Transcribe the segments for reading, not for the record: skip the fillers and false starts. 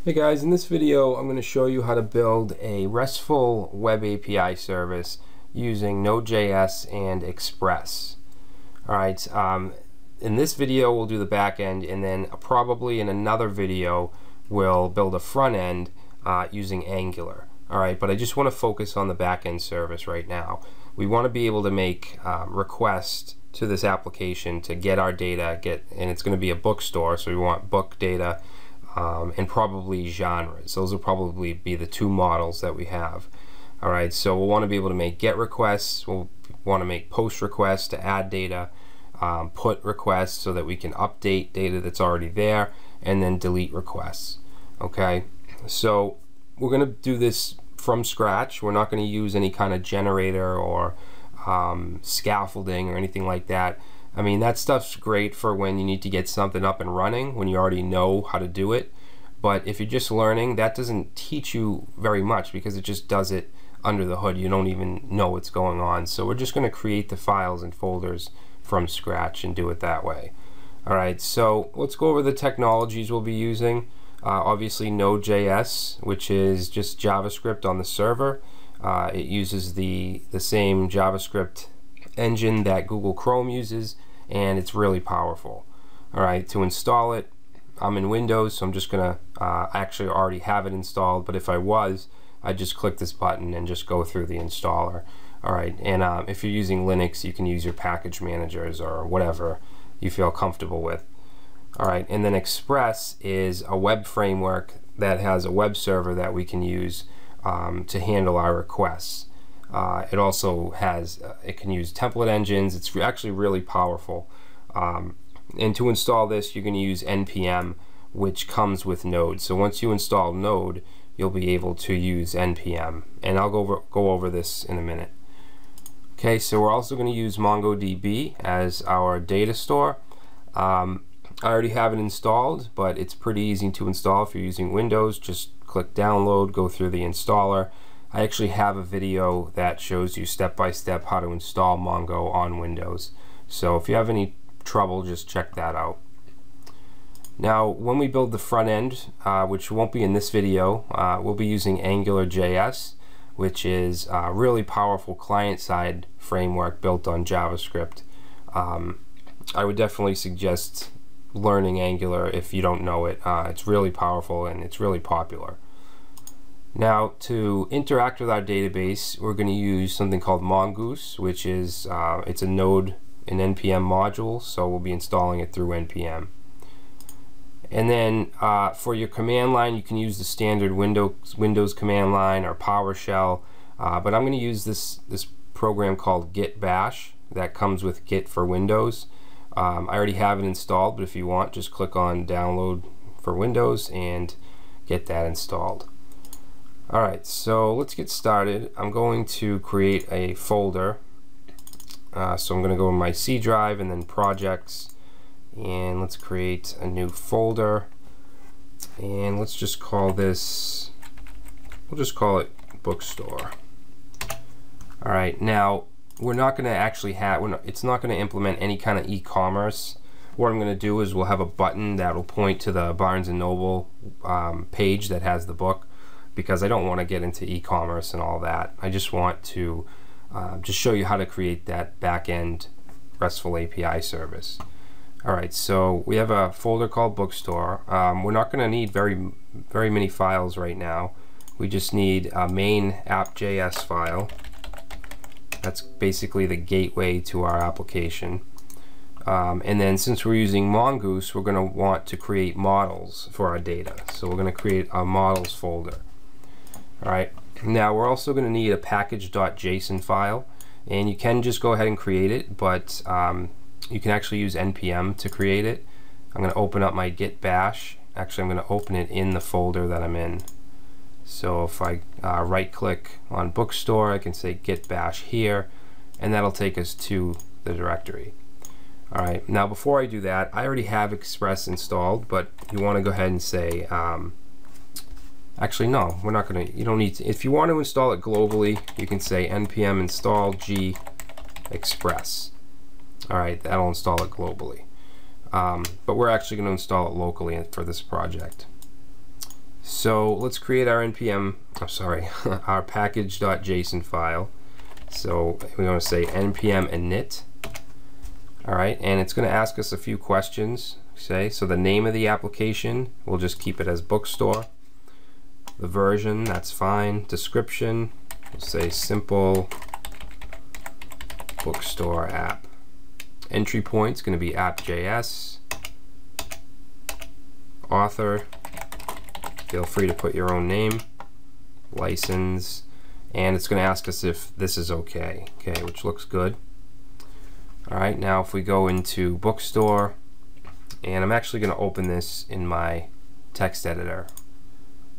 Hey guys, in this video I'm going to show you how to build a RESTful web API service using Node.js and Express. Alright, in this video we'll do the back end, and then probably in another video we'll build a front end using Angular. Alright, but I just want to focus on the back end service right now. We want to be able to make requests to this application to get our data, and it's going to be a bookstore, so we want book data and probably genres. Those will probably be the two models that we have. Alright, so we'll want to be able to make GET requests, we'll want to make POST requests to add data, PUT requests so that we can update data that's already there, and then delete requests. Okay, so we're going to do this from scratch. We're not going to use any kind of generator or scaffolding or anything like that. I mean, that stuff's great for when you need to get something up and running, when you already know how to do it. But if you're just learning, that doesn't teach you very much because it just does it under the hood. You don't even know what's going on. So we're just going to create the files and folders from scratch and do it that way. Alright, so let's go over the technologies we'll be using. Obviously Node.js, which is just JavaScript on the server. It uses the same JavaScript engine that Google Chrome uses, and it's really powerful. Alright, to install it, I'm in Windows, so I'm just gonna actually already have it installed, but if I was, I'd just click this button and just go through the installer. Alright, and if you're using Linux, you can use your package managers or whatever you feel comfortable with. Alright, and then Express is a web framework that has a web server that we can use to handle our requests. It also has, it can use template engines. It's actually really powerful. And to install this, you're going to use npm, which comes with Node. So once you install Node, you'll be able to use npm. And I'll go over this in a minute. Okay, so we're also going to use MongoDB as our data store. I already have it installed, but it's pretty easy to install if you're using Windows. Just click download, go through the installer. I actually have a video that shows you step by step how to install Mongo on Windows. So if you have any trouble, just check that out. Now, when we build the front end, which won't be in this video, we'll be using AngularJS, which is a really powerful client-side framework built on JavaScript. I would definitely suggest learning Angular if you don't know it. It's really powerful and it's really popular. Now, to interact with our database, we're going to use something called Mongoose, which is it's a Node and npm module, so we'll be installing it through npm. And then for your command line, you can use the standard Windows command line or PowerShell, but I'm going to use this program called Git Bash that comes with Git for Windows. I already have it installed, but if you want, just click on download for Windows and get that installed. Alright, so let's get started. I'm going to create a folder. So I'm going to go in my C drive and then projects, and let's create a new folder, and let's just call this, we'll just call it bookstore. Alright, now we're not going to actually have, it's not going to implement any kind of e-commerce. What I'm going to do is we'll have a button that will point to the Barnes & Noble page that has the book, because I don't want to get into e-commerce and all that. I just want to just show you how to create that back-end RESTful API service. Alright, so we have a folder called bookstore. We're not going to need very many files right now. We just need a main app.js file. That's basically the gateway to our application. And then since we're using Mongoose, we're going to want to create models for our data. So we're going to create a models folder. Alright, now we're also going to need a package.json file, and you can just go ahead and create it, but you can actually use npm to create it. I'm going to open up my git bash. Actually, I'm going to open it in the folder that I'm in. So if I right click on bookstore, I can say git bash here, and that'll take us to the directory. Alright, now before I do that, I already have Express installed, but you want to go ahead and say actually, no, we're not going to, you don't need to. If you want to install it globally, you can say npm install g express. Alright, that'll install it globally. But we're actually going to install it locally for this project. So let's create our our package.json file. So we want to say npm init. All right, and it's going to ask us a few questions. So the name of the application, we'll just keep it as bookstore. The version, that's fine. Description, we'll say simple bookstore app. Entry point is going to be app.js. Author, feel free to put your own name. License, and it's going to ask us if this is okay, which looks good. All right, now if we go into bookstore, and I'm actually going to open this in my text editor.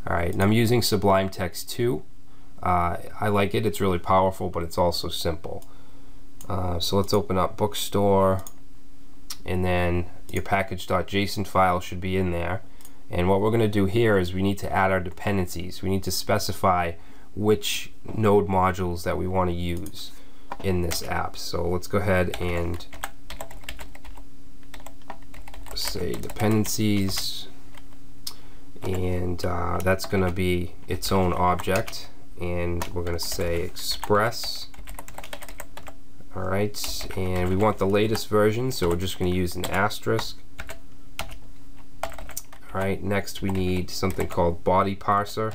All right, and I'm using Sublime Text 2. I like it, it's really powerful, but it's also simple. So let's open up bookstore, and then your package.json file should be in there. And what we're going to do here is we need to add our dependencies. We need to specify which node modules that we want to use in this app. So let's go ahead and say dependencies, and that's going to be its own object, and we're going to say express. All right, and we want the latest version, so we're just going to use an asterisk. All right, next we need something called BodyParser,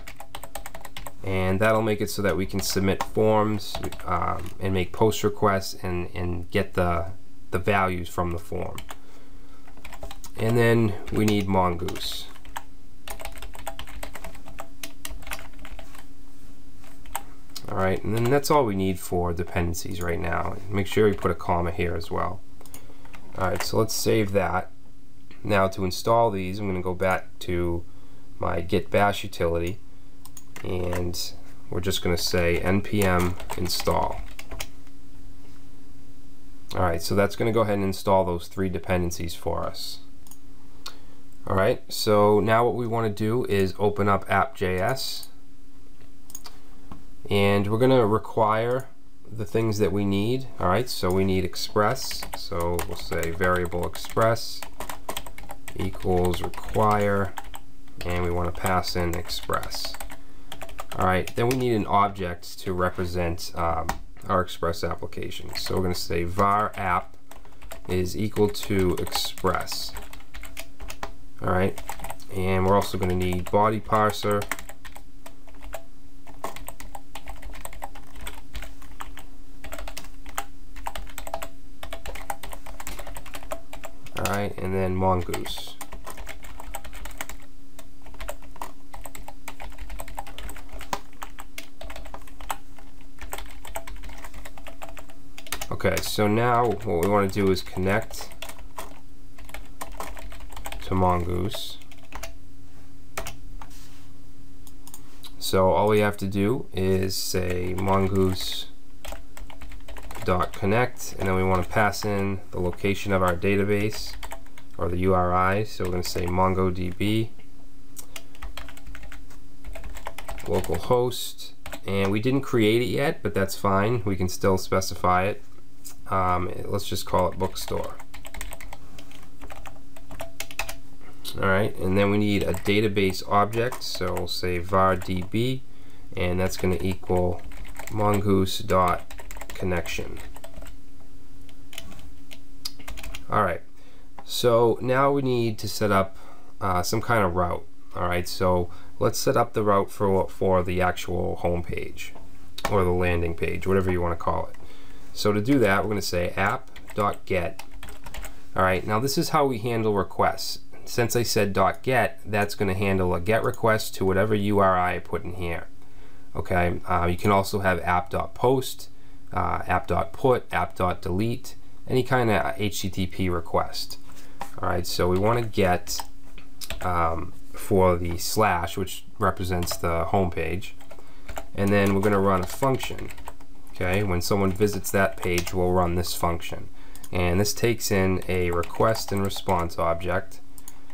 and that'll make it so that we can submit forms and make post requests and get the values from the form. And then we need Mongoose. All right, and then that's all we need for dependencies right now. Make sure you put a comma here as well. All right, so let's save that. Now to install these, I'm going to go back to my git bash utility, and we're just going to say npm install. All right, so that's going to go ahead and install those 3 dependencies for us. All right, so now what we want to do is open up app.js, and we're going to require the things that we need. All right, so we need express, so we'll say variable express equals require, and we want to pass in express. All right, then we need an object to represent our express application. So we're going to say var app is equal to express. All right, and we're also going to need BodyParser. All right, and then Mongoose. Okay, so now what we want to do is connect to Mongoose. So all we have to do is say mongoose.connect, and then we want to pass in the location of our database, or the URI. So we're going to say MongoDB localhost, and we didn't create it yet, but that's fine. We can still specify it. Let's just call it bookstore. All right, and then we need a database object, so we'll say var db, and that's going to equal mongoose.connection. All right, so now we need to set up some kind of route. All right, so let's set up the route for the actual home page, or the landing page, whatever you want to call it. So to do that, we're going to say app.get. All right, now this is how we handle requests. Since I said .get, that's going to handle a GET request to whatever URI I put in here. Okay, you can also have app.post, app.put, app.delete, any kind of HTTP request. All right, so we want to get for the slash, which represents the home page, and then we're going to run a function. Okay, when someone visits that page, we'll run this function, and this takes in a request and response object,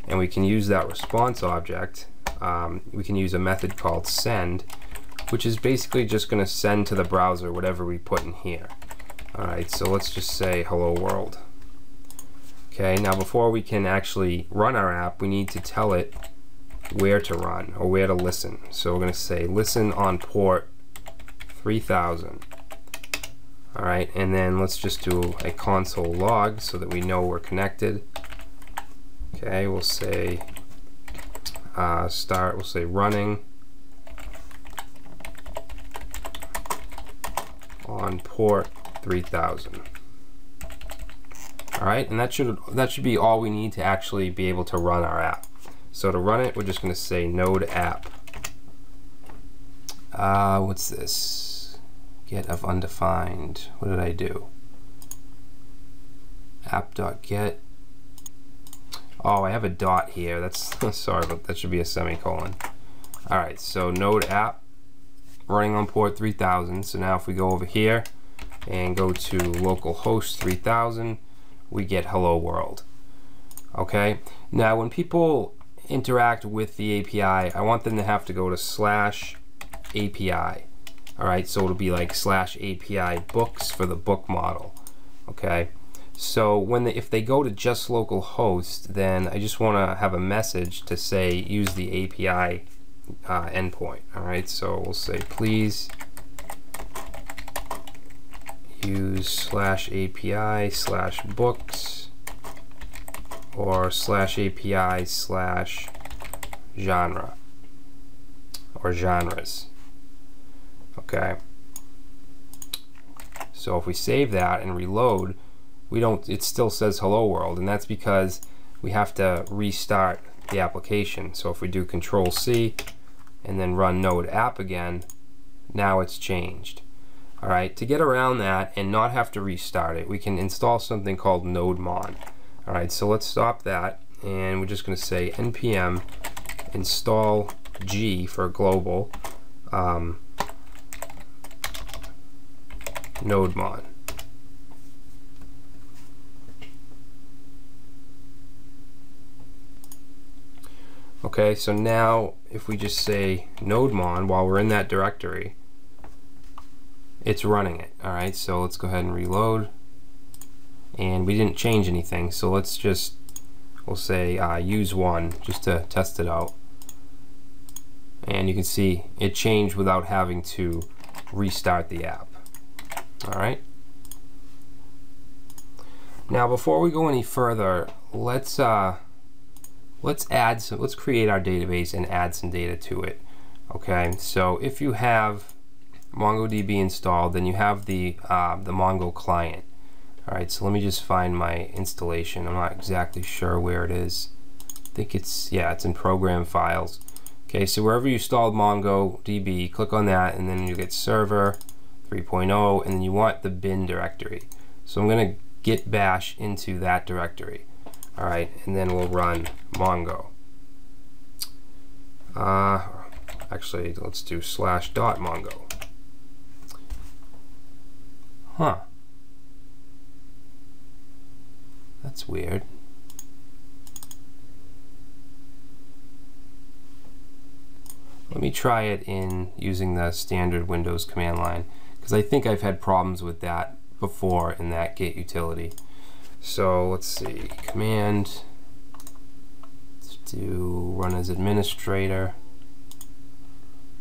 and we can use that response object. We can use a method called send, which is basically just going to send to the browser whatever we put in here. Alright, so let's just say hello world. Okay, now before we can actually run our app, we need to tell it where to run or where to listen. So we're going to say listen on port 3000. All right, and then let's just do a console log so that we know we're connected. Okay, we'll say we'll say running on port 3000. All right, and that should be all we need to actually be able to run our app. So to run it, we're just going to say node app. What's this? Get of undefined. What did I do? App.get. Oh, I have a dot here. That's sorry, but that should be a semicolon. All right, so node app running on port 3000. So now if we go over here and go to localhost 3000, we get hello world. Okay, now when people interact with the API, I want them to have to go to /API. All right, so it'll be like /API books for the book model. Okay, so if they go to just localhost, then I just want to have a message to say use the API endpoint. All right, so we'll say please use /API/books or /API/genre or genres. Okay, so if we save that and reload, it still says hello world, and that's because we have to restart the application. So if we do Control-C and then run node app again, now it's changed. All right, to get around that and not have to restart it, we can install something called nodemon. All right, so let's stop that, and we're just going to say npm install g for global nodemon. Okay, so now if we just say nodemon while we're in that directory, it's running it. All right, so let's go ahead and reload. And we didn't change anything, so we'll say use one just to test it out. And you can see it changed without having to restart the app. All right. Now before we go any further, let's create our database and add some data to it. Okay, so if you have MongoDB installed, then you have the Mongo client. All right, so let me just find my installation. I'm not exactly sure where it is. I think it's in program files. Okay, so wherever you installed MongoDB, click on that, and then you get server 3.0, and then you want the bin directory. So I'm going to git bash into that directory. All right, and then we'll run Mongo. Actually, let's do /.mongo. Huh. That's weird. Let me try it in using the standard Windows command line, because I think I've had problems with that before in that Git utility. So let's see, command, let's do run as administrator.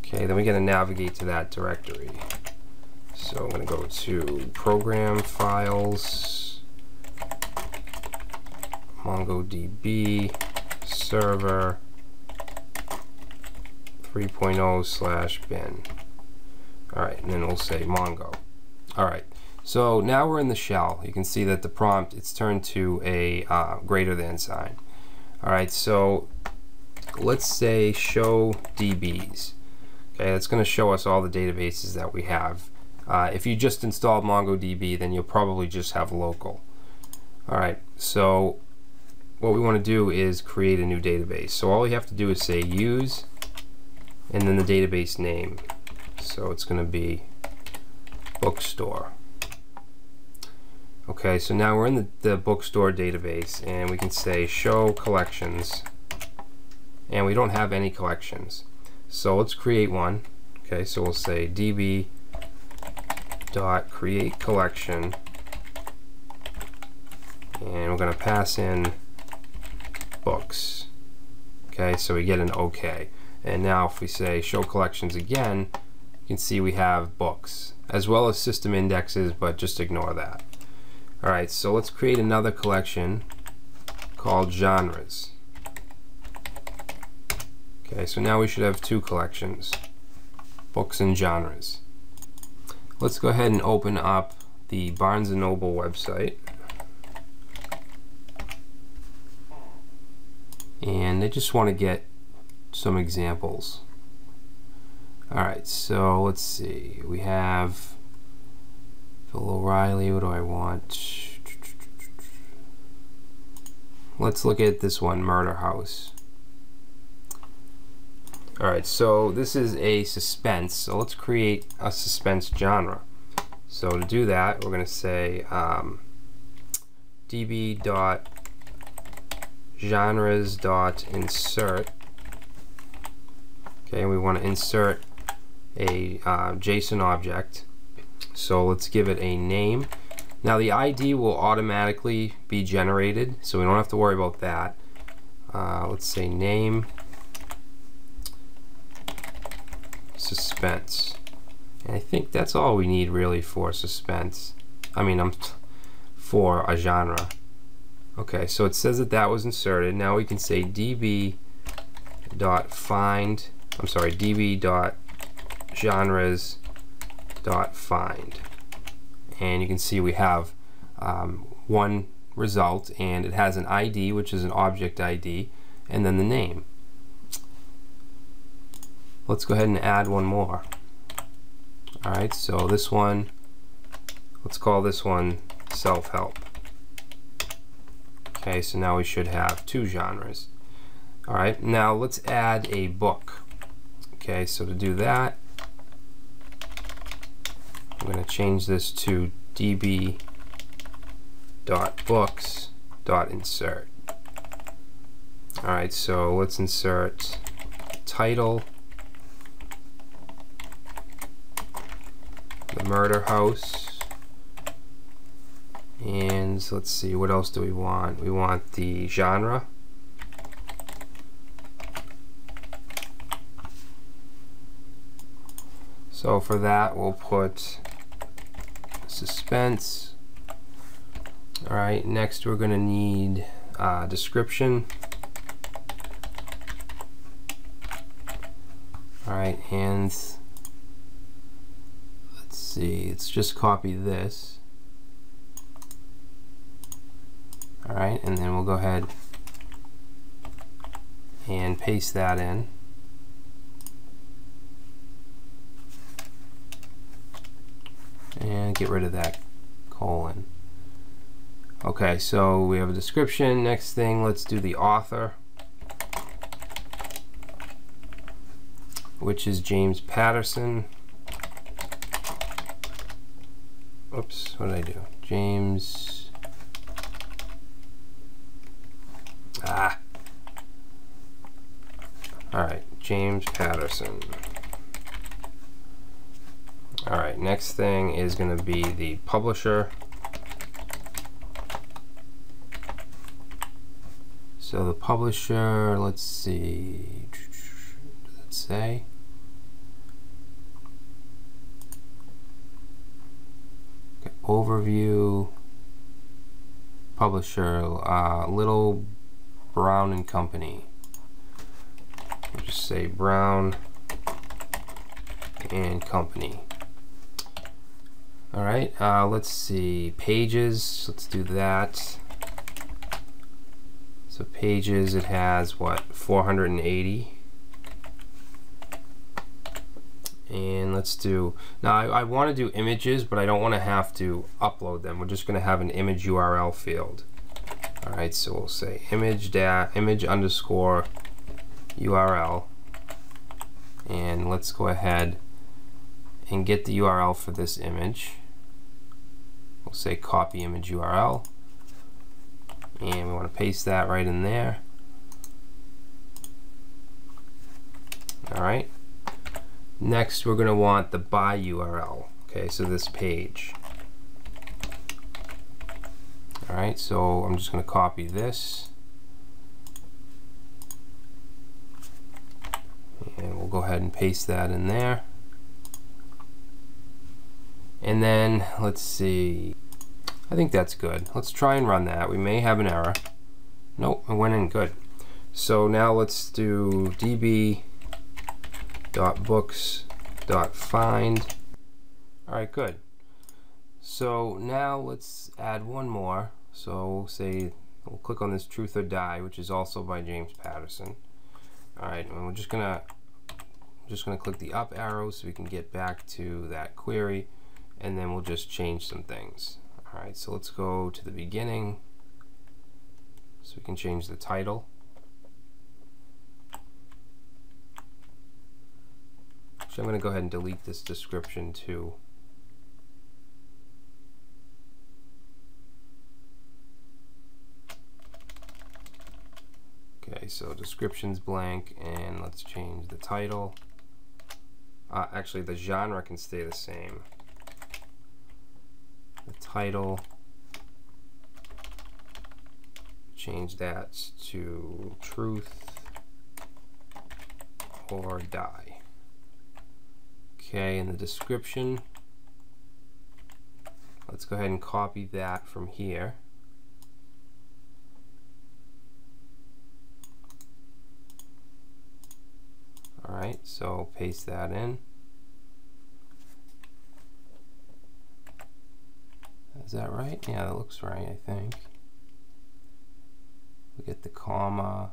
Okay, then we gotta navigate to that directory. So I'm gonna go to program files, MongoDB, server 3.0/bin. All right, and then we'll say Mongo. All right, so now we're in the shell. You can see that the prompt, it's turned to a greater than sign. All right, so let's say show DBs. Okay, that's going to show us all the databases that we have. If you just installed MongoDB, then you'll probably just have local. All right, so what we want to do is create a new database. So all we have to do is say use and then the database name. So it's going to be bookstore. Okay, so now we're in the bookstore database, and we can say show collections, and we don't have any collections. So let's create one. Okay, so we'll say db.create collection, and we're going to pass in books. Okay, so we get an OK. And now if we say show collections again, you can see we have books as well as system indexes, but just ignore that. Alright, so let's create another collection called genres. Okay, so now we should have two collections, books and genres. Let's go ahead and open up the Barnes & Noble website. And I just want to get some examples. Alright, so let's see. We have Phil O'Reilly. What do I want? Let's look at this one, Murder House. Alright, so this is a suspense. So let's create a suspense genre. So to do that, we're going to say db.genres.insert. Okay, we want to insert a JSON object. So let's give it a name. Now the ID will automatically be generated, so we don't have to worry about that. Let's say name suspense. And I think that's all we need really for suspense. I mean, for a genre. Okay, so it says that that was inserted. Now we can say db.find. I'm sorry, db.genres.find. And you can see we have one result, and it has an ID, which is an object ID, and then the name. Let's go ahead and add one more. Alright, so this one, let's call this one self-help. Okay, so now we should have two genres. Alright, now let's add a book. Okay, so to do that, I'm going to change this to db.books.insert. Alright, so let's insert title, the Murder House, and so let's see, what else do we want? We want the genre. So for that we'll put suspense. Alright, next we're going to need description. Alright, and let's see, let's just copy this. Alright, and then we'll go ahead and paste that in. And get rid of that colon. Okay, so we have a description. Next thing, let's do the author, which is James Patterson. Oops, what did I do? James. Alright, James Patterson. Alright, next thing is going to be the publisher. So the publisher, let's see, let's say. Okay, overview, publisher, Little Brown and Company. We'll just say Brown and Company. Alright, let's see, pages, let's do that. So pages, it has what, 480. And let's do, now I want to do images, but I don't want to have to upload them. We're just going to have an image URL field. Alright, so we'll say image underscore URL. And let's go ahead and get the URL for this image. We'll say copy image URL, and we want to paste that right in there. Alright, next we're going to want the by URL. Okay, so this page. Alright, so I'm just going to copy this, go ahead and paste that in there. And then let's see, I think that's good. Let's try and run that. We may have an error. Nope, it went in good. So now let's do db.books.find. Alright, good. So now let's add one more. So we'll say, we'll click on this Truth or Die, which is also by James Patterson. Alright, and we're just gonna click the up arrow so we can get back to that query, and then we'll just change some things. Alright, so let's go to the beginning so we can change the title. So I'm going to go ahead and delete this description too. Okay, so description's blank, and let's change the title. Actually, the genre can stay the same. The title, change that to Truth or Die. Okay, and the description, let's go ahead and copy that from here. Alright, so paste that in. Is that right? Yeah, that looks right, I think. We get the comma.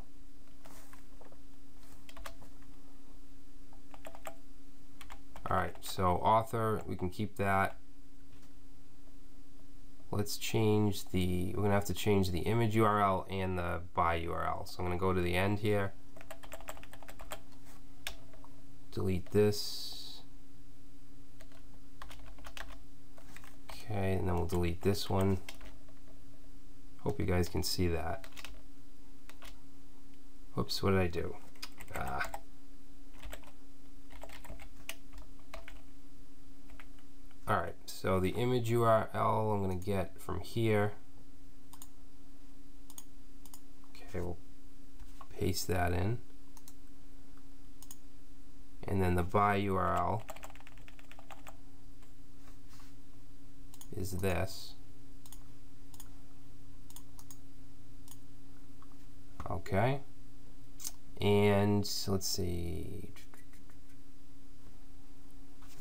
Alright, so author, we can keep that. Let's change the, we're going to have to change the image URL and the by URL. So I'm going to go to the end here. Delete this. Okay, and then we'll delete this one. Hope you guys can see that. Whoops, what did I do? Alright, so the image URL I'm going to get from here. Okay, we'll paste that in. And then the by URL is this. Okay. And let's see.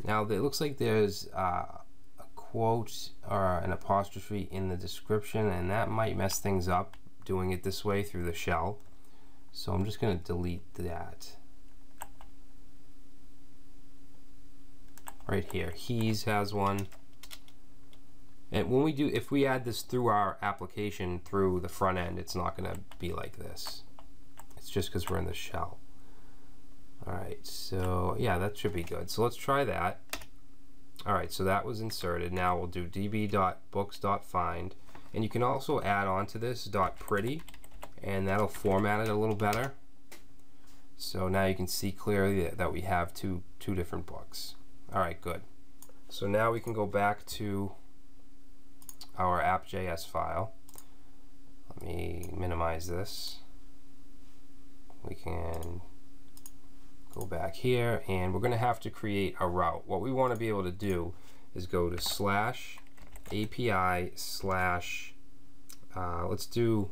Now it looks like there's a quote or an apostrophe in the description, and that might mess things up doing it this way through the shell. So I'm just going to delete that. Right here, he's has one. And when we do, if we add this through our application through the front end, it's not going to be like this. It's just because we're in the shell. Alright, so yeah, that should be good. So let's try that. Alright, so that was inserted. Now we'll do db.books.find, and you can also add on to this .pretty, and that'll format it a little better. So now you can see clearly that we have two different books. Alright, good. So now we can go back to our app.js file. Let me minimize this. We can go back here, and we're going to have to create a route. What we want to be able to do is go to /API/ let's do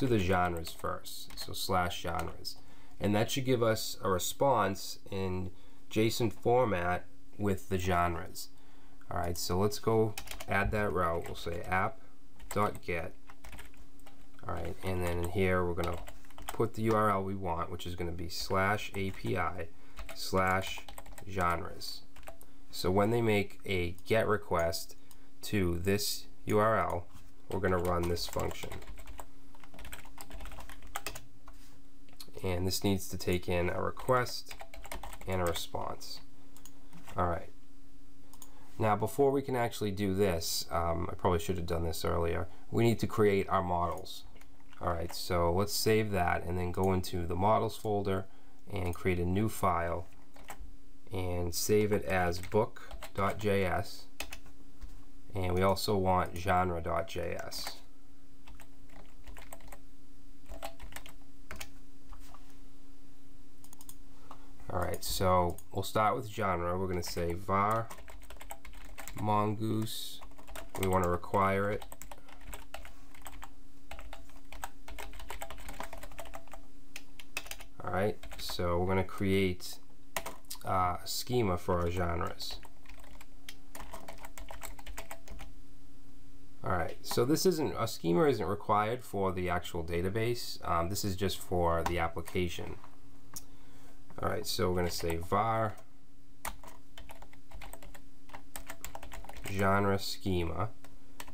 the genres first. So /genres, and that should give us a response in JSON format with the genres. Alright, so let's go add that route. We'll say app.get. Alright, and then in here we're going to put the URL we want, which is going to be /API/genres. So when they make a GET request to this URL, we're going to run this function. And this needs to take in a request and a response. Alright. Now before we can actually do this, I probably should have done this earlier, we need to create our models. Alright, so let's save that and then go into the models folder and create a new file and save it as book.js, and we also want genre.js. Alright, so we'll start with genre. We're going to say var mongoose. We want to require it. Alright, so we're going to create a schema for our genres. Alright, so a schema isn't required for the actual database. This is just for the application. Alright, so we're going to say var genre schema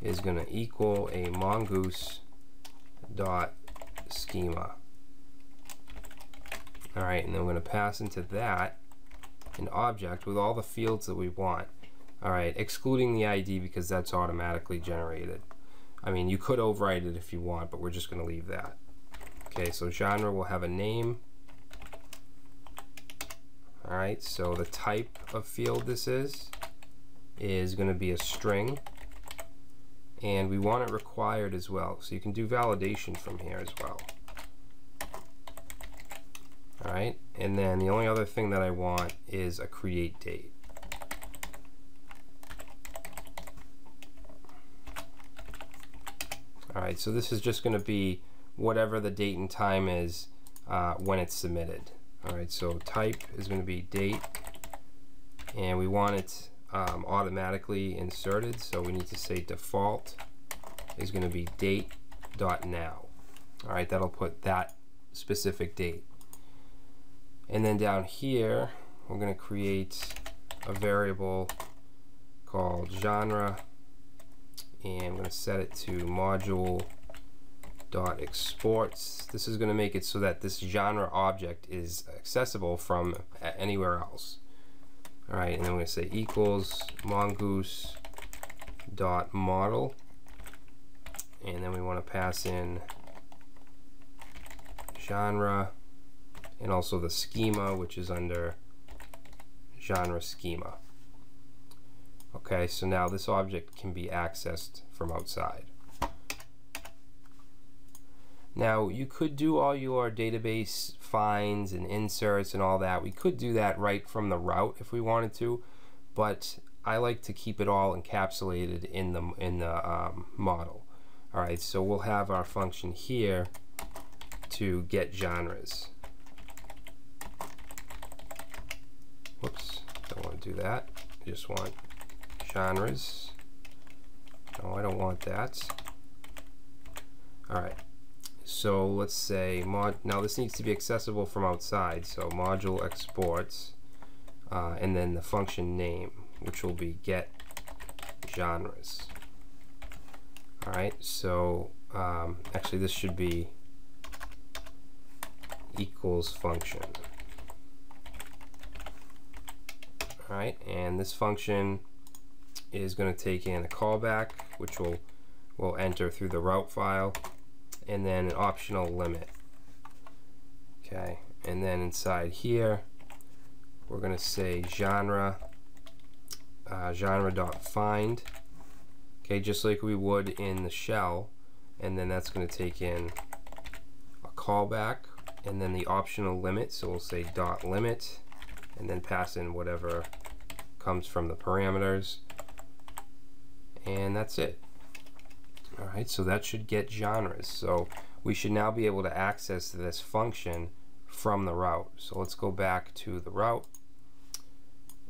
is going to equal a mongoose dot schema. Alright, and then we're going to pass into that an object with all the fields that we want. Alright, excluding the ID because that's automatically generated. I mean, you could overwrite it if you want, but we're just going to leave that. Okay, so genre will have a name. Alright, so the type of field this is going to be a string, and we want it required as well, so you can do validation from here as well. Alright, and then the only other thing that I want is a create date. Alright, so this is just going to be whatever the date and time is when it's submitted. Alright, so type is going to be date, and we want it automatically inserted, so we need to say default is going to be date.now. Alright, that'll put that specific date. And then down here we're going to create a variable called genre, and I'm going to set it to module.exports. This is going to make it so that this genre object is accessible from anywhere else. Alright, and then we're going to say equals mongoose.model, and then we want to pass in genre and also the schema, which is under genre schema. Okay, so now this object can be accessed from outside. Now you could do all your database finds and inserts and all that. We could do that right from the route if we wanted to, but I like to keep it all encapsulated in the model. Alright, so we'll have our function here to get genres. Whoops, don't want to do that. I just want genres. No, I don't want that. Alright. So let's say now this needs to be accessible from outside, so module exports, and then the function name, which will be get genres. Alright, so actually this should be equals function. Alright, and this function is going to take in a callback, which we'll enter through the route file, and then an optional limit. Okay, and then inside here we're going to say genre genre.find, okay, just like we would in the shell, and then that's going to take in a callback and then the optional limit, so we'll say dot limit and then pass in whatever comes from the parameters, and that's it. Alright, so that should get genres. So we should now be able to access this function from the route. So let's go back to the route,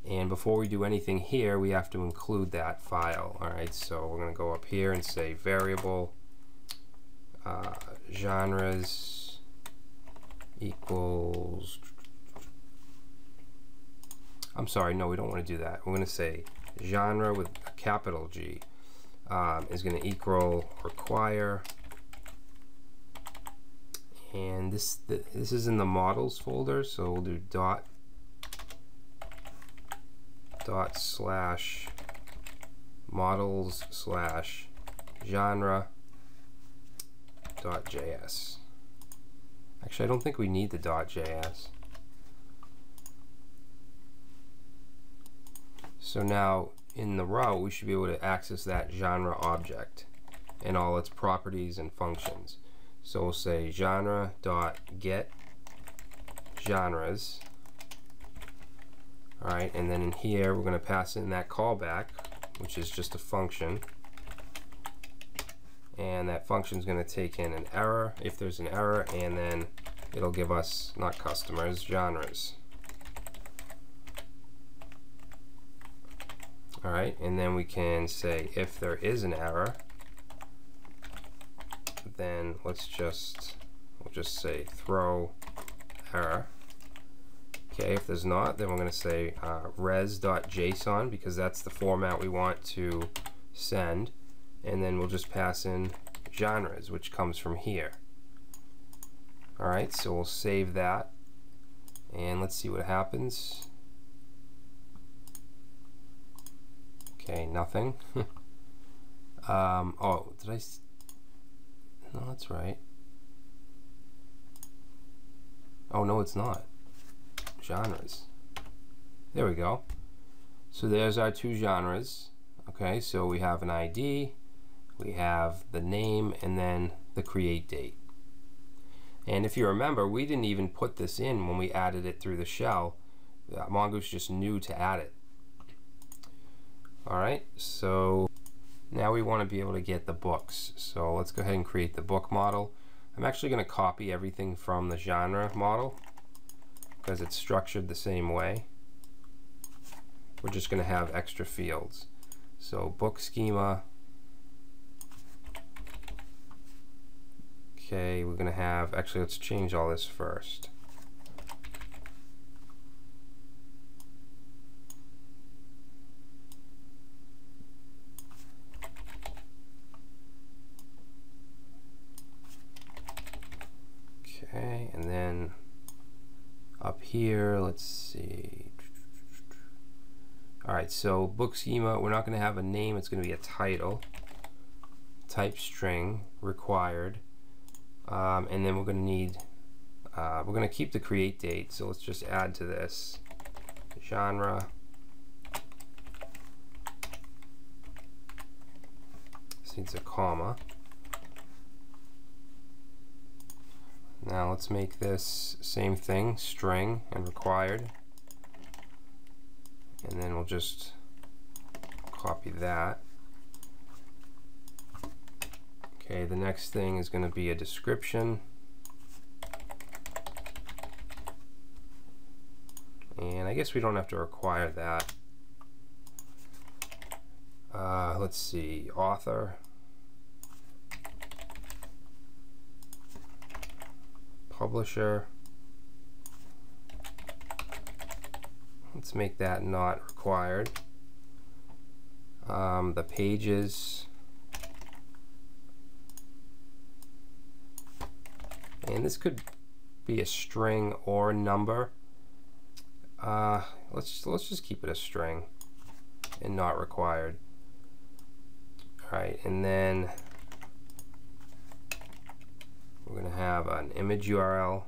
and before we do anything here we have to include that file. Alright, so we're going to go up here and say variable genres equals, I'm sorry, no, we don't want to do that. We're going to say genre with a capital G is going to equal require, and this is in the models folder, so we'll do dot slash models slash genre dot JS. Actually, I don't think we need the dot JS. So now in the route we should be able to access that genre object and all its properties and functions. So we'll say genre.get genres, All right, and then in here, we're going to pass in that callback, which is just a function. And that function is going to take in an error, if there's an error, and then it'll give us, not customers, genres. All right, and then we can say if there is an error, then we'll just say throw error. Okay, if there's not, then we're going to say res.json, because that's the format we want to send, and then we'll just pass in genres, which comes from here. All right, so we'll save that, and let's see what happens. Okay, nothing. Oh, did I? No, that's right. Oh, no, it's not. Genres. There we go. So there's our two genres. Okay, so we have an ID, we have the name, and then the create date. And if you remember, we didn't even put this in when we added it through the shell. Mongoose just knew to add it. All right, so now we want to be able to get the books. So let's go ahead and create the book model. I'm actually going to copy everything from the genre model because it's structured the same way. We're just going to have extra fields. So book schema. Okay, we're going to have, actually let's change all this first. Okay, and then up here, let's see. All right, so book schema, we're not going to have a name, it's going to be a title, type string required, and then we're going to need, we're going to keep the create date, so let's just add to this genre, this needs a comma. Now let's make this same thing, string and required, and then we'll just copy that. Okay, the next thing is going to be a description, and I guess we don't have to require that. Let's see, author, publisher. Let's make that not required. The pages, and this could be a string or a number. Let's just keep it a string and not required. All right, and then we're going to have an image URL,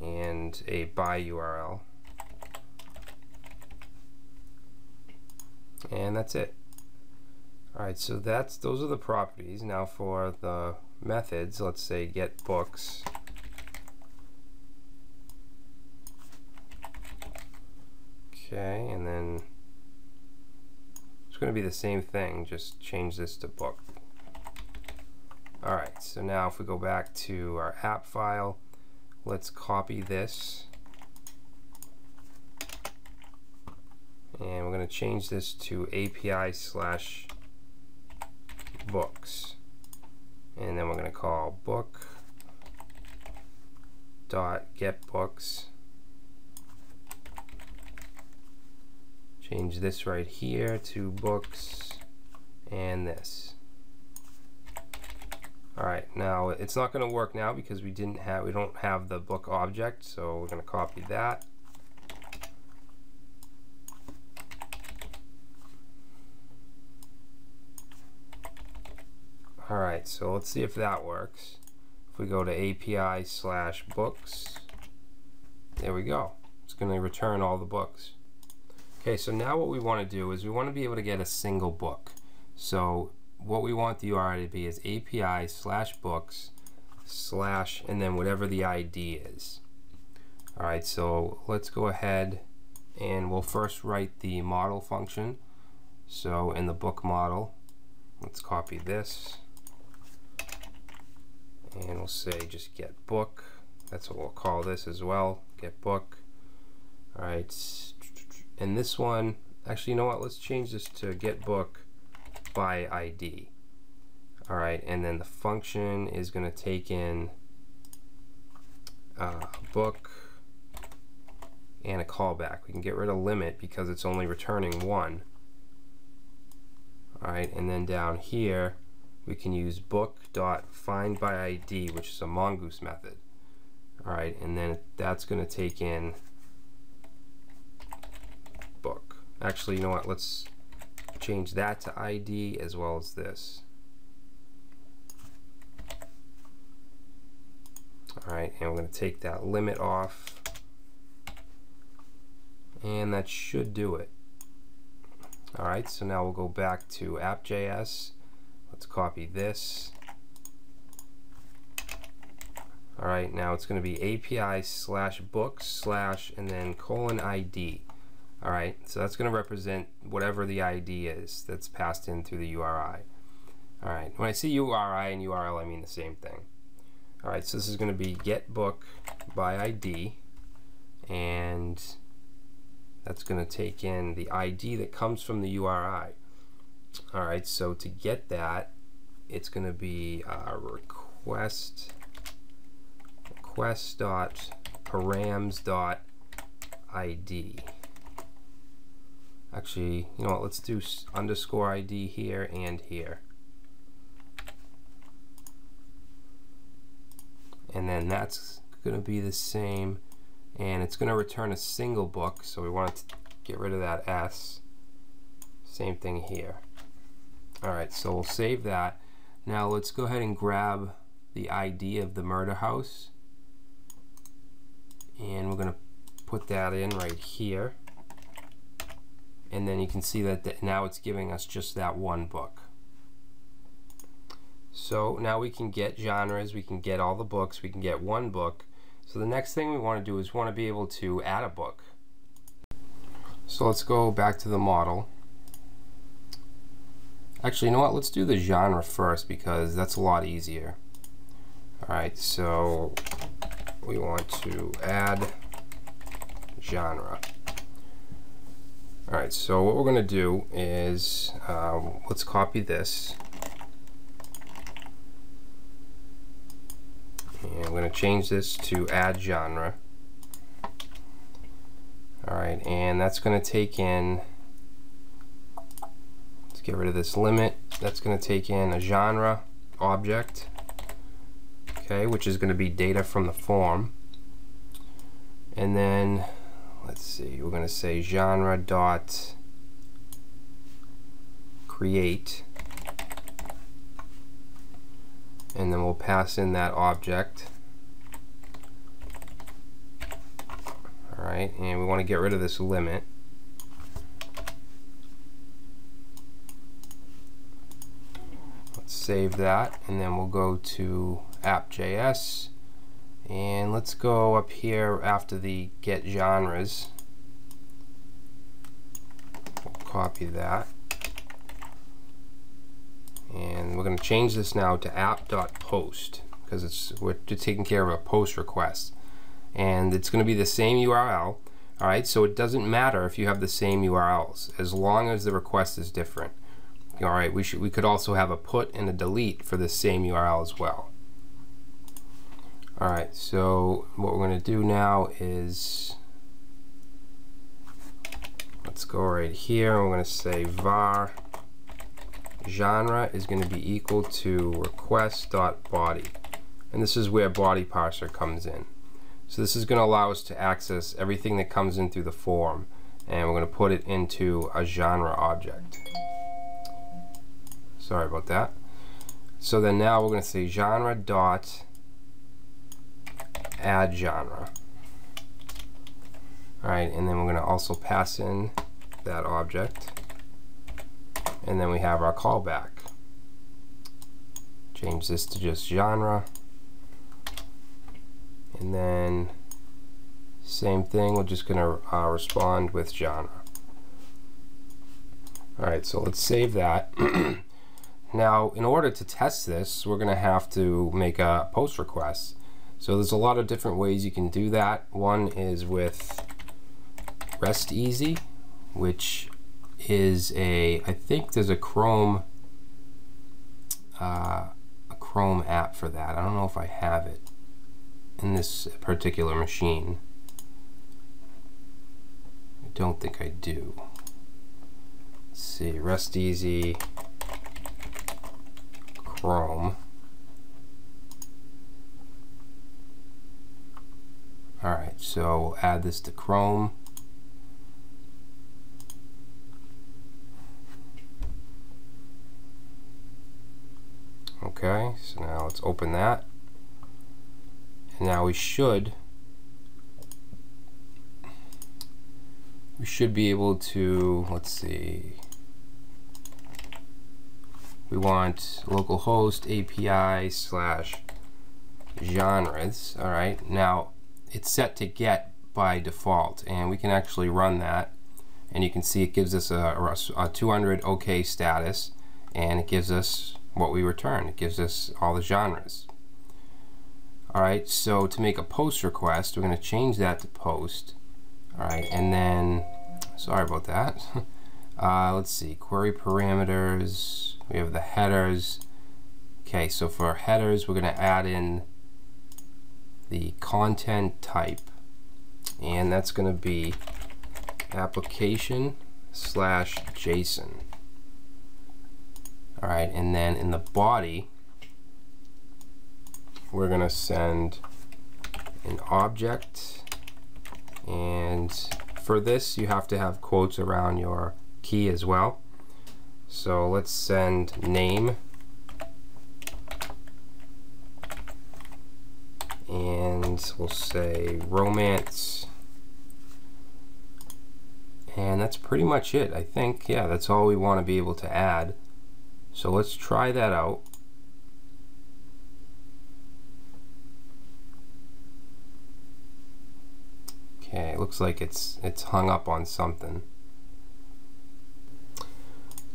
and a by URL, and that's it. Alright, so those are the properties. Now for the methods, let's say get books. Okay, and then it's going to be the same thing, just change this to book. Alright, so now if we go back to our app file, let's copy this, and we're going to change this to API/books, and then we're going to call book.getBooks. Change this right here to books and this. Alright, now it's not going to work now because we don't have the book object, so we're going to copy that. Alright, so let's see if that works. If we go to API/books, there we go. It's going to return all the books. Okay, so now what we want to do is we want to be able to get a single book. So what we want the URI to be is API/books, slash, and then whatever the ID is. All right, so let's go ahead and we'll first write the model function. So in the book model, let's copy this, and we'll say just get book. That's what we'll call this as well, get book. All right, and this one, actually, you know what? Let's change this to get book by ID. All right, and then the function is going to take in book and a callback. We can get rid of limit because it's only returning 1. All right, and then down here we can use book.findById, which is a mongoose method. All right, and then that's going to take in book. Actually, you know what? Let's change that to ID as well as this. All right, and we're going to take that limit off, and that should do it. All right, so now we'll go back to app.js. Let's copy this. All right, now it's going to be API/books/ and then :ID. All right, so that's going to represent whatever the ID is that's passed in through the URI. All right, when I say URI and URL, I mean the same thing. All right, so this is going to be get book by ID, and that's going to take in the ID that comes from the URI. All right, so to get that, it's going to be request.params.id. Actually, you know what? Let's do _ID here and here. And then that's going to be the same, and it's going to return a single book, so we want to get rid of that S. Same thing here. Alright, so we'll save that. Now let's go ahead and grab the ID of the murder house, and we're going to put that in right here, and then you can see that now it's giving us just that one book. So now we can get genres, we can get all the books, we can get one book. So the next thing we want to do is want to be able to add a book. So let's go back to the model. Actually, you know what? Let's do the genre first because that's a lot easier. Alright, so we want to add genre. Alright, so what we're going to do is let's copy this. And I'm going to change this to add genre. Alright, and that's going to take in, let's get rid of this limit, that's going to take in a genre object, okay, which is going to be data from the form. And then, let's see, we're going to say genre dot create, and then we'll pass in that object. Alright, and we want to get rid of this limit. Let's save that, and then we'll go to app.js, and let's go up here after the get genres. We'll copy that. And we're going to change this now to app.post because we're taking care of a post request, and it's going to be the same URL. All right, so it doesn't matter if you have the same URLs as long as the request is different. All right, we could also have a put and a delete for the same URL as well. All right, so what we're going to do now is let's go right here, and we're going to say var genre is going to be equal to request.body, and this is where BodyParser comes in. So this is going to allow us to access everything that comes in through the form, and we're going to put it into a genre object. Sorry about that. So then now we're going to say genre dot add genre. Alright, and then we're going to also pass in that object. And then we have our callback. Change this to just genre. and then same thing, we're just going to respond with genre. Alright, so let's save that. Now, in order to test this, we're going to have to make a post request. So there's a lot of different ways you can do that. One is with RESTeasy, which is I think there's a Chrome app for that. I don't know if I have it in this particular machine. I don't think I do. Let's see, RESTeasy Chrome. Alright, so add this to Chrome. Okay, so now let's open that. And now we should be able to, let's see, we want localhost API / genres. Alright, now it's set to get by default, and we can actually run that, and you can see it gives us a 200 OK status, and it gives us what we return. It gives us all the genres. Alright, so to make a post request, we're going to change that to post. Alright, and then, sorry about that. Let's see, query parameters, we have the headers. Okay, so for our headers, we're going to add in the content type, and that's going to be application /JSON. Alright, and then in the body, we're going to send an object, and for this you have to have quotes around your key as well. So let's send name, and we'll say romance, and that's pretty much it, I think. Yeah, that's all we want to be able to add. So let's try that out. Okay, it looks like it's hung up on something.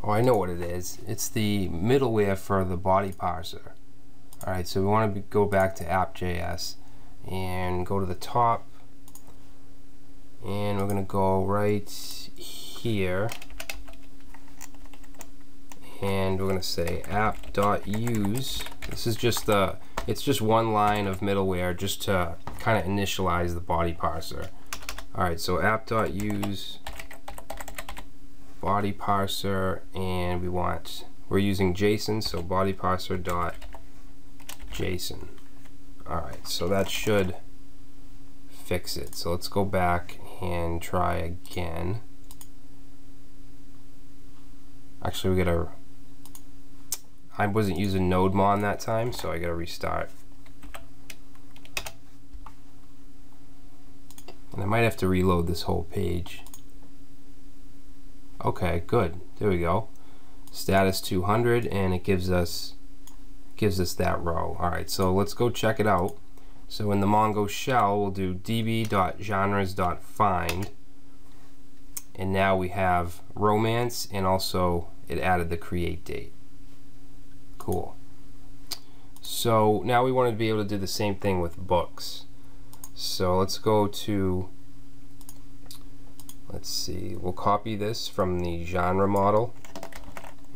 Oh, I know what it is. It's the middleware for the BodyParser. Alright, so we want to go back to app.js and go to the top, and we're going to go right here, and we're going to say app.use. This is just it's just one line of middleware just to kind of initialize the BodyParser. Alright, so app.use BodyParser, and we're using JSON, so BodyParser.json. Alright, so that should fix it. So let's go back and try again. Actually, I wasn't using NodeMon that time, so I gotta restart. And I might have to reload this whole page. Okay, good. There we go. Status 200, and it gives us that row. Alright, so let's go check it out. So in the Mongo shell, we'll do db.genres.find, and now we have romance, and also it added the create date. Cool. So now we want to be able to do the same thing with books. So let's go to, let's see, we'll copy this from the genre model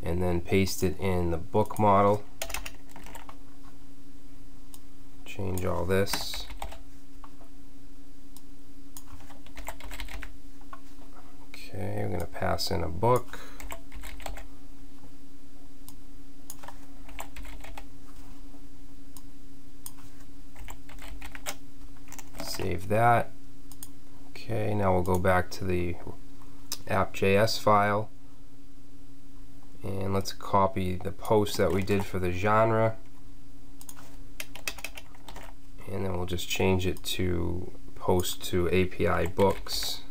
and then paste it in the book model. Change all this. Okay, we're going to pass in a book. Save that. Okay, now we'll go back to the app.js file, and let's copy the post that we did for the genre, and then we'll just change it to post to API books.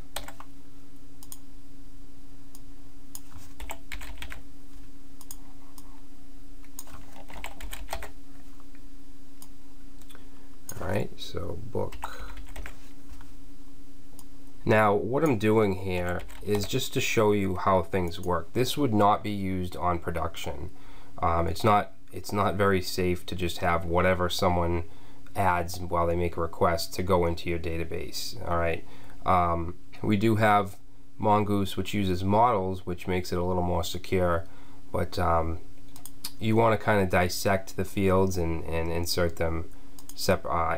Alright, so book. Now what I'm doing here is just to show you how things work. This would not be used on production. It's not very safe to just have whatever someone adds while they make a request to go into your database. Alright, we do have Mongoose, which uses models, which makes it a little more secure, but you want to kind of dissect the fields and insert them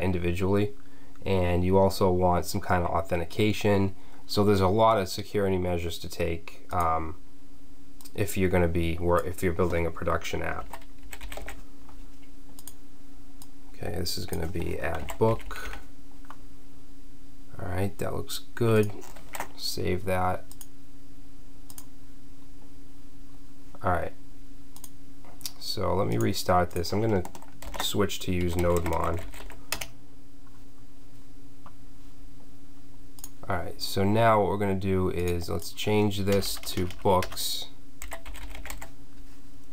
individually, and you also want some kind of authentication. So there's a lot of security measures to take if you're building a production app. Okay, this is going to be add book. Alright, that looks good. Save that. Alright, so let me restart this. I'm going to switch to use NodeMon. Alright, so now what we're going to do is let's change this to books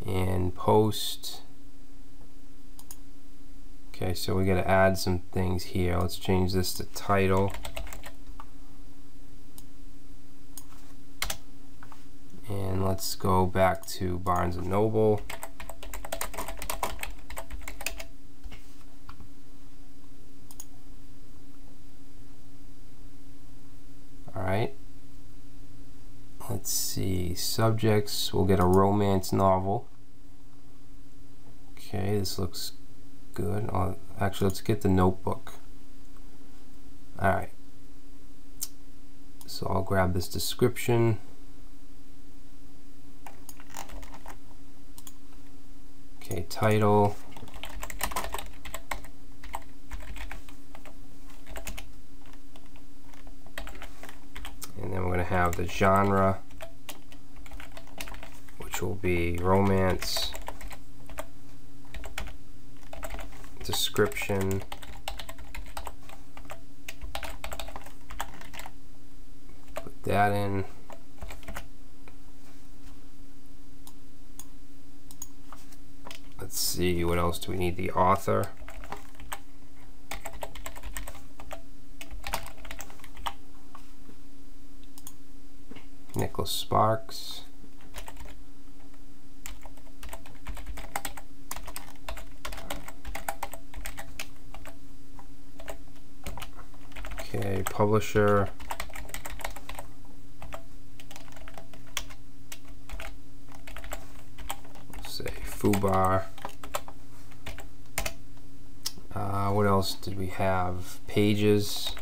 and post. Okay, so we got to add some things here. Let's change this to title. And let's go back to Barnes & Noble. Alright. Let's see. Subjects, we'll get a romance novel. Okay, this looks good. Actually, let's get the notebook. Alright. So I'll grab this description. Okay, title. And then we're going to have the genre, which will be romance. Description. Put that in. Let's see, what else do we need? The author. Nicholas Sparks. Okay, publisher. Let's say Fubar. What else did we have? Pages.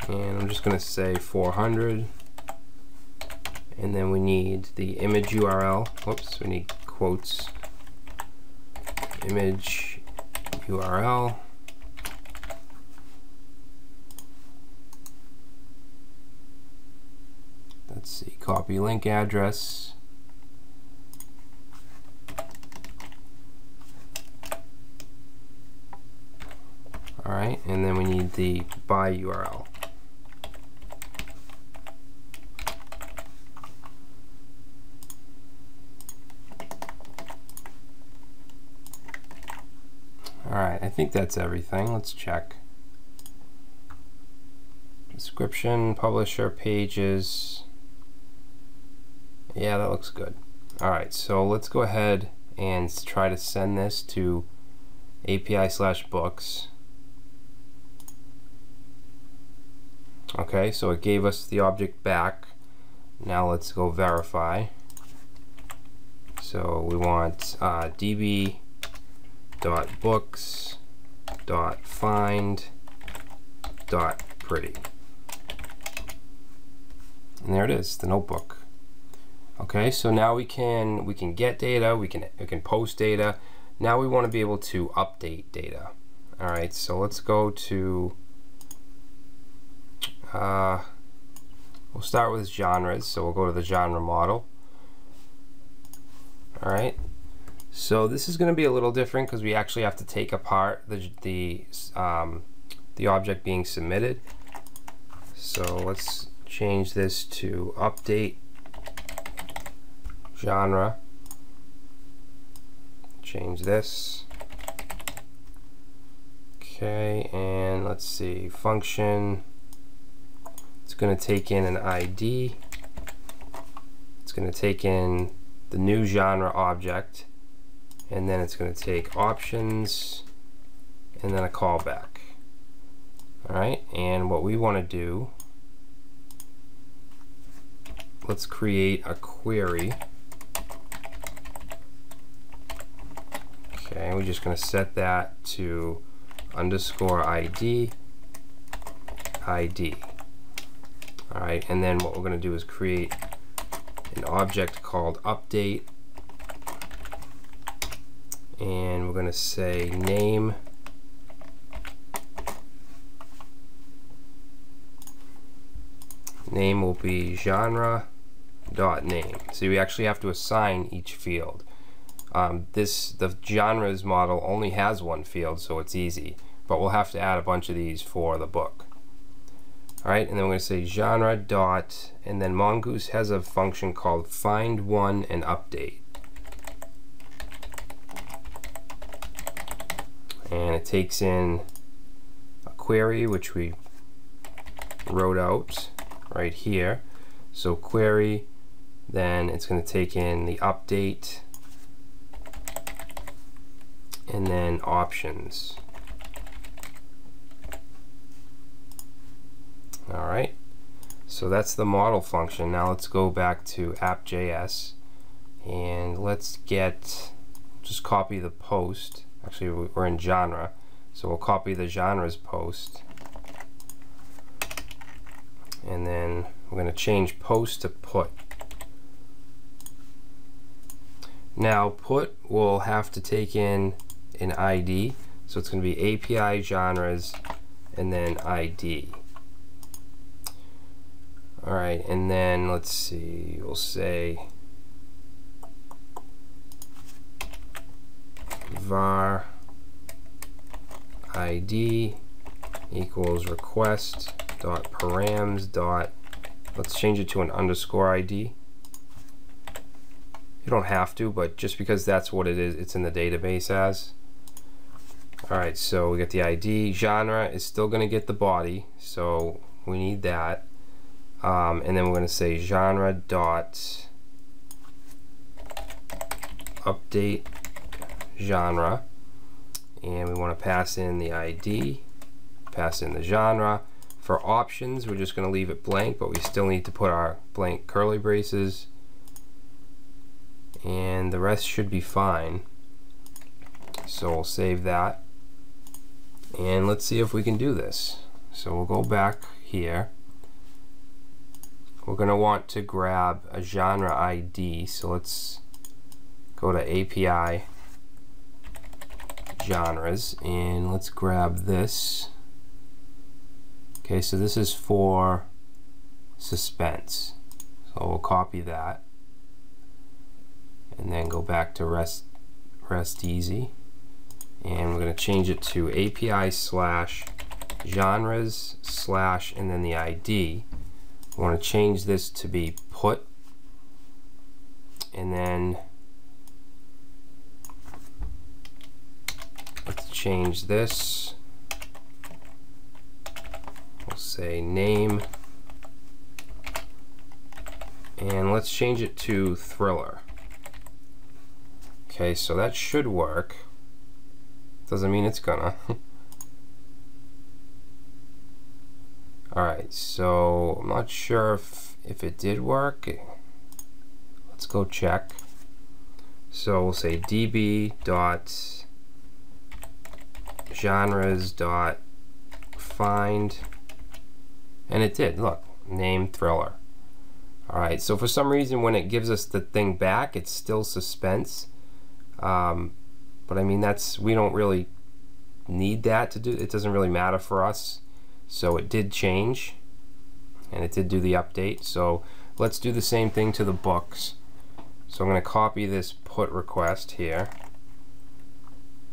And I'm just going to say 400. And then we need the image URL. Whoops, we need quotes. Image URL. Let's see, copy link address. Alright, and then we need the buy URL. Alright, I think that's everything. Let's check. Description, publisher, pages. Yeah, that looks good. Alright, so let's go ahead and try to send this to API/books. Okay, so it gave us the object back. Now let's go verify. So we want db.books.find.pretty. And there it is, the notebook. Okay, so now we can get data, we can post data. Now we want to be able to update data. All right, so let's go to we'll start with genres, so we'll go to the genre model. All right, so this is going to be a little different because we actually have to take apart the object being submitted. So let's change this to update genre. Change this. Okay, and let's see, function, it's going to take in an ID, it's going to take in the new genre object, and then it's going to take options and then a callback. Alright, and what we want to do, let's create a query. Okay, we're just going to set that to _ID, ID. Alright, and then what we're going to do is create an object called update, and we're going to say name, name will be genre.name. So we actually have to assign each field. The genres model only has one field, so it's easy, but we'll have to add a bunch of these for the book. Alright, and then we're going to say genre dot, and then Mongoose has a function called find one and update. And it takes in a query, which we wrote out right here. So query, then it's going to take in the update, and then options. Alright, so that's the model function. Now let's go back to app.js and let's just copy the post. Actually, we're in genre, so we'll copy the genres post, and then we're going to change post to put. Now put will have to take in an ID, so it's going to be API genres and then ID. Alright, and then let's see, we'll say var ID equals request dot params dot, let's change it to an underscore ID. You don't have to, but just because that's what it is, it's in the database as. Alright, so we get the ID. Genre is still going to get the body, so we need that. And then we're going to say genre dot update genre, and we want to pass in the ID, pass in the genre. For options, we're just going to leave it blank, but we still need to put our blank curly braces, and the rest should be fine. So we'll save that, and let's see if we can do this. So we'll go back here. We're going to want to grab a genre ID, so let's go to API genres, and let's grab this. Okay, so this is for suspense, so we'll copy that and then go back to rest easy, and we're going to change it to API slash genres slash and then the ID. We want to change this to be put, and then let's change this. We'll say name, and let's change it to thriller. Okay, so that should work. Doesn't mean it's gonna. Alright, so I'm not sure if it did work. Let's go check. So we'll say db dot genres dot find, and it did. Look, name thriller. Alright, so for some reason when it gives us the thing back, it's still suspense. But I mean, we don't really need that to do. It doesn't really matter for us. So it did change, and it did do the update. So let's do the same thing to the books. So I'm going to copy this put request here,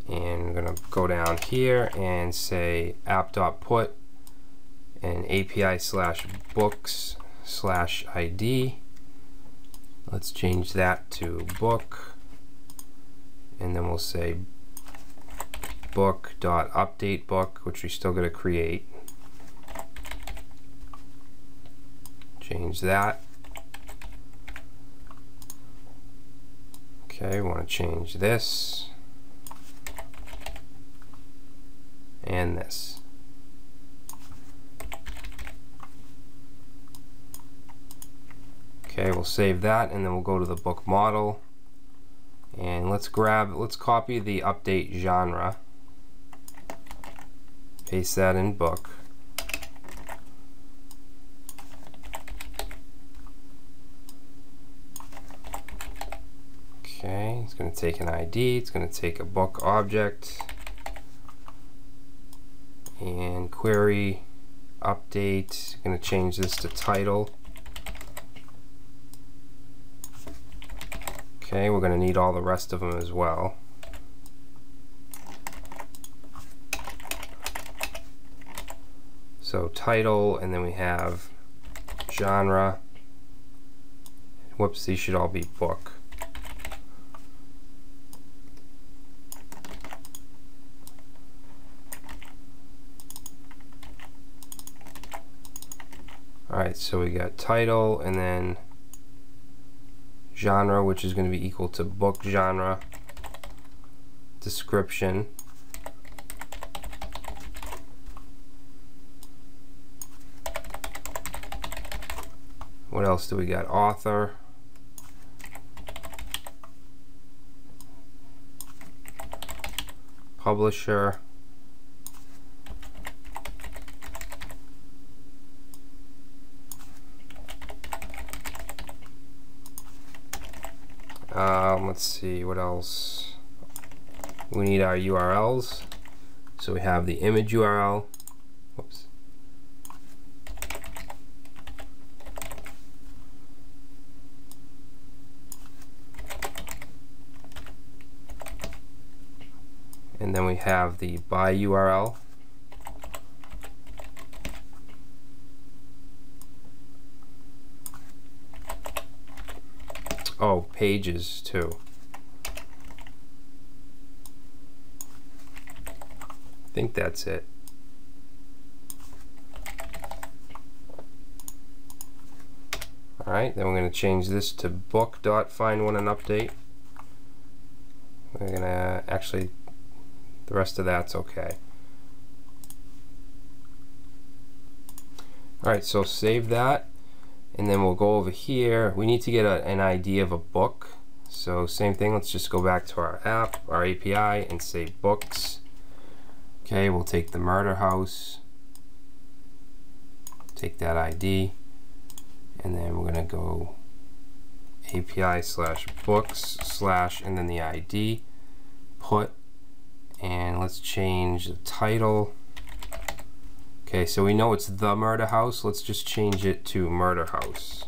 and I'm going to go down here and say app.put and API slash books slash ID. Let's change that to book, and then we'll say book.update book, which we still got to create. Change that. Okay, we want to change this and this. Okay, we'll save that, and then we'll go to the book model, and let's copy the update genre, paste that in book. Okay, it's going to take an ID, it's going to take a book object, and query update, I'm going to change this to title. Okay, we're going to need all the rest of them as well. So title, and then we have genre. Whoops, these should all be book. Alright, so we got title, and then genre, which is going to be equal to book genre, description, what else do we got? Author, publisher, let's see what else. We need our URLs, so we have the image URL. Whoops. And then we have the by URL. Oh, pages too. I think that's it. Alright, then we're going to change this to book.findOneAndUpdate. We're going to actually, the rest of that's okay. Alright, so save that. And then we'll go over here. We need to get an ID of a book. So same thing, let's just go back to our app, our API, and say books. Okay, we'll take the murder house, take that ID, and then we're gonna go API/books/ and then the ID, put, and let's change the title. Okay, so we know it's the murder house. Let's just change it to murder house.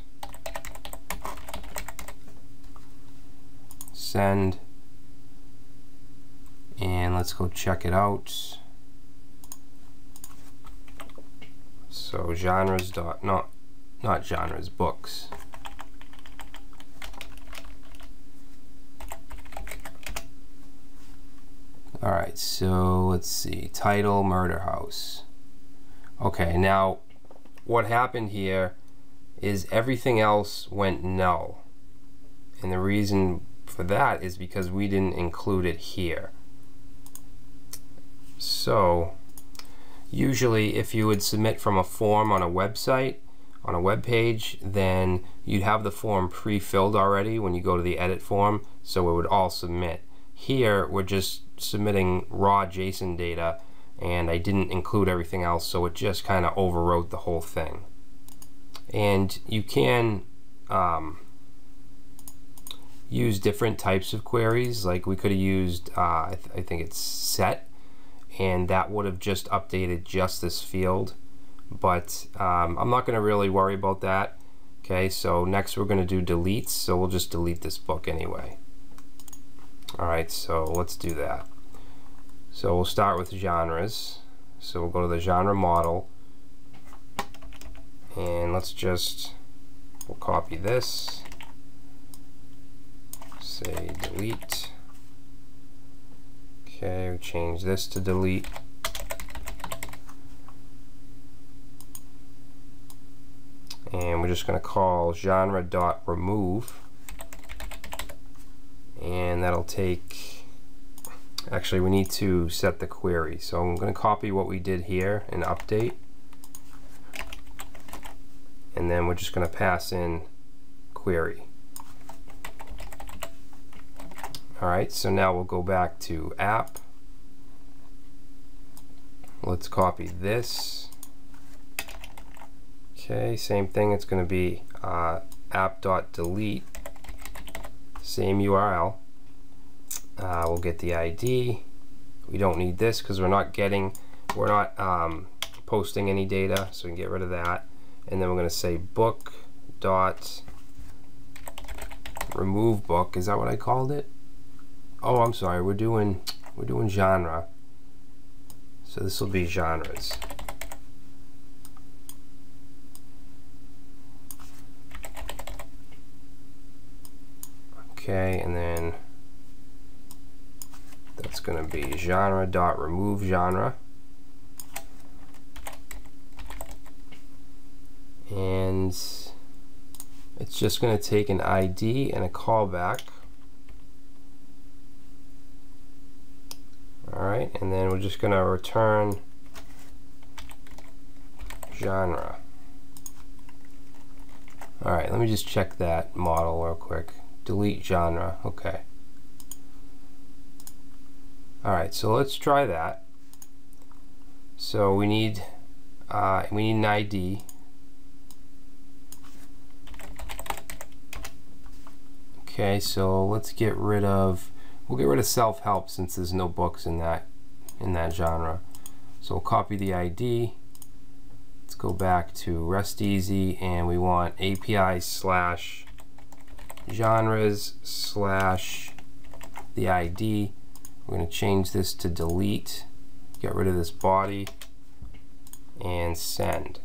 Send. And let's go check it out. So genres dot, not genres, books. Alright, so let's see. Title, murder house. Okay, now what happened here is everything else went null. And the reason for that is because we didn't include it here. So usually if you would submit from a form on a website, on a web page, then you'd have the form pre-filled already when you go to the edit form, so it would all submit. Here we're just submitting raw JSON data, and I didn't include everything else, so it just kind of overwrote the whole thing. And you can use different types of queries. Like we could have used, I think it's set, and that would have just updated just this field. But I'm not going to really worry about that. Okay, so next we're going to do deletes, so we'll just delete this book anyway. Alright, so let's do that. So we'll start with genres. So we'll go to the genre model, and we'll copy this, say delete. Okay, we change this to delete. And we're just going to call genre.remove, and that'll take, actually we need to set the query, so I'm going to copy what we did here and update, and then we're just going to pass in query. Alright, so now we'll go back to app. Let's copy this. Okay, same thing, it's going to be app.delete, same URL. We'll get the ID. We don't need this because we're not posting any data, so we can get rid of that. And then we're going to say book.remove book. Is that what I called it? Oh, I'm sorry. We're doing genre. So this will be genres. Okay, and then that's going to be genre.remove genre. And it's just going to take an ID and a callback. Alright, and then we're just going to return genre. Alright, let me just check that model real quick. Delete genre, okay. Alright, so let's try that. So we need an ID. Okay, so let's get rid of, we'll get rid of self-help since there's no books in that genre. So we'll copy the ID. Let's go back to REST-easy, and we want API/genres/the ID. We're going to change this to delete, get rid of this body, and send.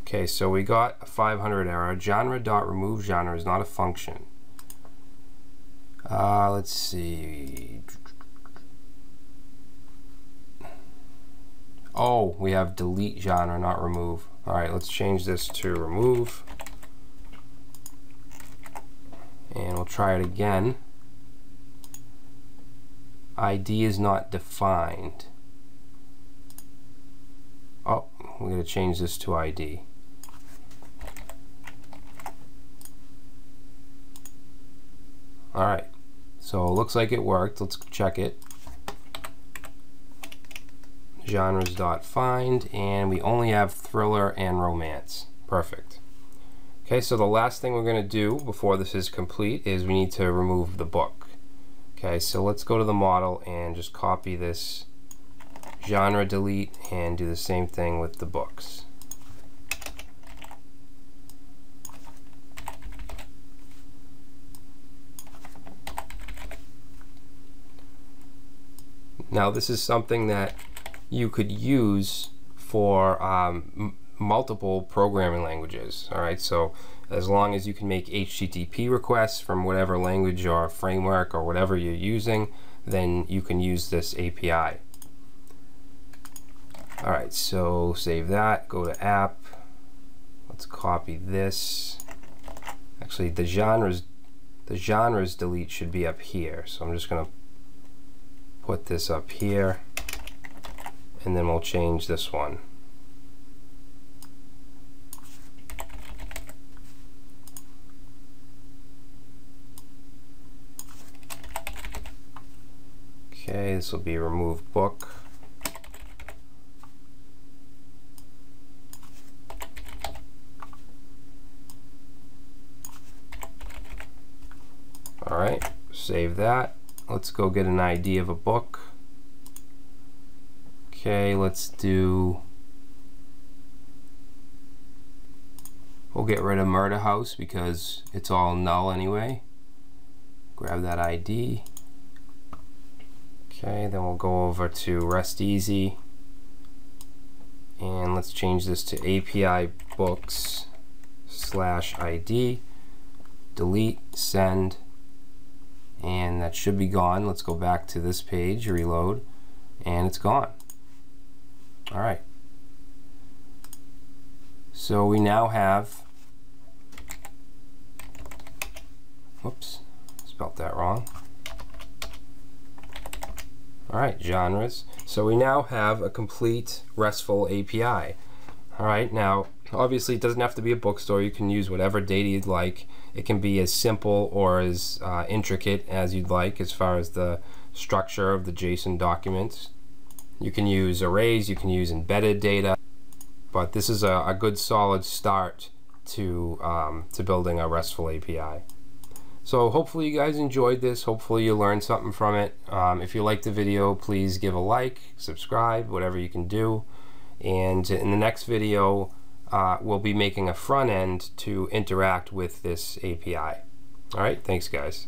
Okay, so we got a 500 error. Genre.remove genre is not a function. Let's see. Oh, we have delete genre, not remove. Alright, let's change this to remove. And we'll try it again. ID is not defined. Oh, we're going to change this to ID. Alright, so it looks like it worked. Let's check it. Genres.find, and we only have thriller and romance. Perfect. Okay, so the last thing we're going to do before this is complete is we need to remove the book. Okay, so let's go to the model and just copy this genre delete and do the same thing with the books. Now this is something that you could use for multiple programming languages. Alright, so as long as you can make HTTP requests from whatever language or framework or whatever you're using, then you can use this API. Alright, so save that, go to app, let's copy this. Actually, the genres delete should be up here, so I'm just going to put this up here, and then we'll change this one. Okay, this will be remove book. Alright, save that. Let's go get an ID of a book. Okay, let's do, we'll get rid of Murder House because it's all null anyway. Grab that ID. Okay, then we'll go over to REST-easy, and let's change this to API books/ID, delete, send, and that should be gone. Let's go back to this page, reload, and it's gone. All right. So we now have, whoops, spelt that wrong. All right, genres. So we now have a complete RESTful API. All right, now obviously it doesn't have to be a bookstore. You can use whatever data you'd like. It can be as simple or as intricate as you'd like as far as the structure of the JSON documents. You can use arrays, you can use embedded data, but this is a good solid start to building a RESTful API. So hopefully you guys enjoyed this. Hopefully you learned something from it. If you liked the video, please give a like, subscribe, whatever you can do. And in the next video, we'll be making a front end to interact with this API. All right, thanks guys.